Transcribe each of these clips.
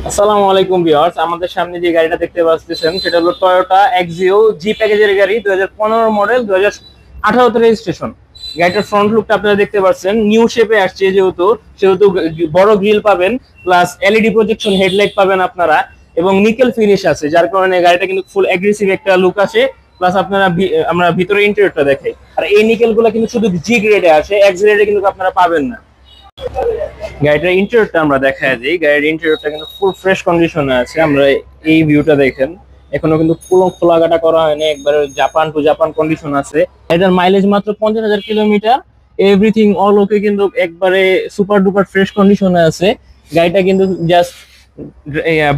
আসসালামু আলাইকুম ভিউয়ার্স, আমাদের সামনে যে গাড়িটা দেখতে পাচ্ছেন সেটা হলো টয়োটা এক্সিও জি প্যাকেজের গাড়ি, 2015 মডেল, 2018 তে রেজিস্ট্রেশন। গাড়িটার ফ্রন্ট লুকটা আপনারা দেখতে পাচ্ছেন, নিউ শেপে আসছে, যেহেতু সেহেতু বড় গ্রিল পাবেন, প্লাস এলইডি প্রজেকশন হেডলাইট পাবেন আপনারা, এবং নিকেল ফিনিশ আছে, যার কারণে গাড়িটা কিন্তু ফুল অ্যাগ্রেসিভ একটা লুক আসে। প্লাস আপনারা আমরা ভিতরে ইন্টেরিয়রটা দেখাই, আর এই নিকেল গুলা কিন্তু শুধু জি গ্রেডে আসে, এক্স গ্রেডে কিন্তু আপনারা পাবেন না। গাড়িটার ইন্টেরিয়রটা আমরা দেখায় দিই। গাড়ির ইন্টেরিয়রটা কিন্তু ফুল ফ্রেশ কন্ডিশনে আছে। আমরা এই ভিউটা দেখেন, এখনো কিন্তু পুরো খোলাঘাটা করা হয়নি, একবারে জাপান টু জাপান কন্ডিশন আছে। এটার মাইলেজ মাত্র 50,000 কিলোমিটার। এভরিথিং অল ওকে, কিন্তু একবারে সুপার ডুপার ফ্রেশ কন্ডিশনে আছে। গাড়িটা কিন্তু জাস্ট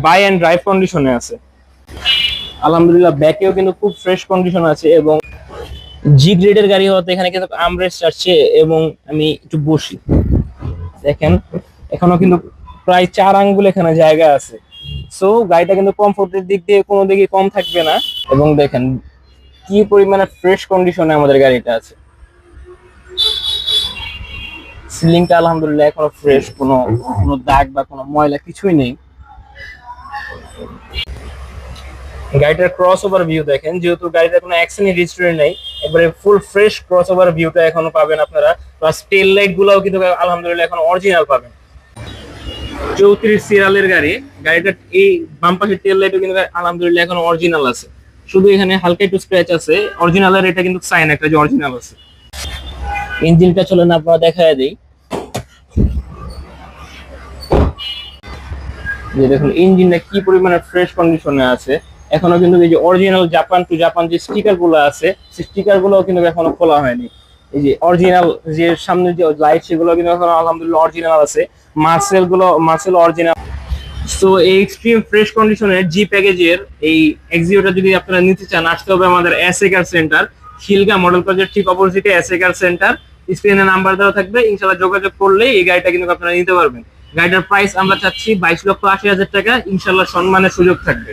বাই অ্যান্ড ড্রাইভ কন্ডিশনে আছে। আলহামদুলিল্লাহ, ব্যাকেও কিন্তু খুব ফ্রেশ কন্ডিশন আছে, এবং জি গ্রেডের গাড়ি হওয়াতে এখানে কিন্তু আমরেস্ট আসছে। এবং আমি একটু বসি, দেখেন এখনো কিন্তু প্রায় 4 আঙ্গুল এখানে জায়গা আছে। সো গাড়িটা কিন্তু কমফোর্টের দিক দিয়ে কোনো দিকে কম থাকবে না। এবং দেখেন কি পরিমাণে ফ্রেশ কন্ডিশনে আমাদের গাড়িটা আছে। সিলিংটা আলহামদুলিল্লাহ এখনো ফ্রেশ, কোনো কোনো দাগ বা কোনো ময়লা কিছুই নেই। গাড়িটার ক্রস ওভার ভিউ দেখেন, যেহেতু গাড়িটা কোনো অ্যাক্সিডেন্ট হিস্টরি নেই, একবারে ফুল ফ্রেশ ক্রস ওভার ভিউটা এখনো পাবেন আপনারা। প্লাস টেল লাইট গুলাও কিন্তু আলহামদুলিল্লাহ এখন অরিজিনাল পাবেন। 34 সিরিয়ালের গাড়ি, গাড়িটার এই বাম পাশের টেল লাইটও কিন্তু আলহামদুলিল্লাহ এখন অরিজিনাল আছে। শুধু এখানে হালকা একটু স্ক্র্যাচ আছে, অরিজিনালের এটা কিন্তু সাইন একটা যে অরিজিনাল আছে। ইঞ্জিনটা চলে না, আপনারা দেখায় দেই যে দেখুন ইঞ্জিনটা কি পরিমাণে ফ্রেশ কন্ডিশনে আছে। এখনো কিন্তু এই যে অরিজিনাল জাপান টু জাপান যে স্টিকার গুলো আছে, সেই স্টিকার গুলো কিন্তু এখনো খোলা হয়নি। এই যে অরিজিনাল যে সামনে যে লাইট, সেগুলো কিন্তু এখনো আলহামদুলিল্লাহ অরিজিনাল আছে। Marcel original. সো এই এক্সট্রিম ফ্রেশ কন্ডিশনের জি প্যাকেজের এই এক্সিওটা যদি আপনারা নিতে চান, আসতে হবে আমাদের এসএ কার সেন্টার, খিলগা মডেল কলেজের ঠিক অপোজিটে এসএ কার সেন্টার। স্ক্রিনে নাম্বার দেওয়া থাকবে, ইনশাআল্লাহ যোগাযোগ করলে এই গাড়িটা কিন্তু আপনারা নিতে পারবেন। গাড়িটার প্রাইস আমরা চাচ্ছি 22,80,000 টাকা, ইনশাআল্লাহ সম্মানের সুযোগ থাকবে।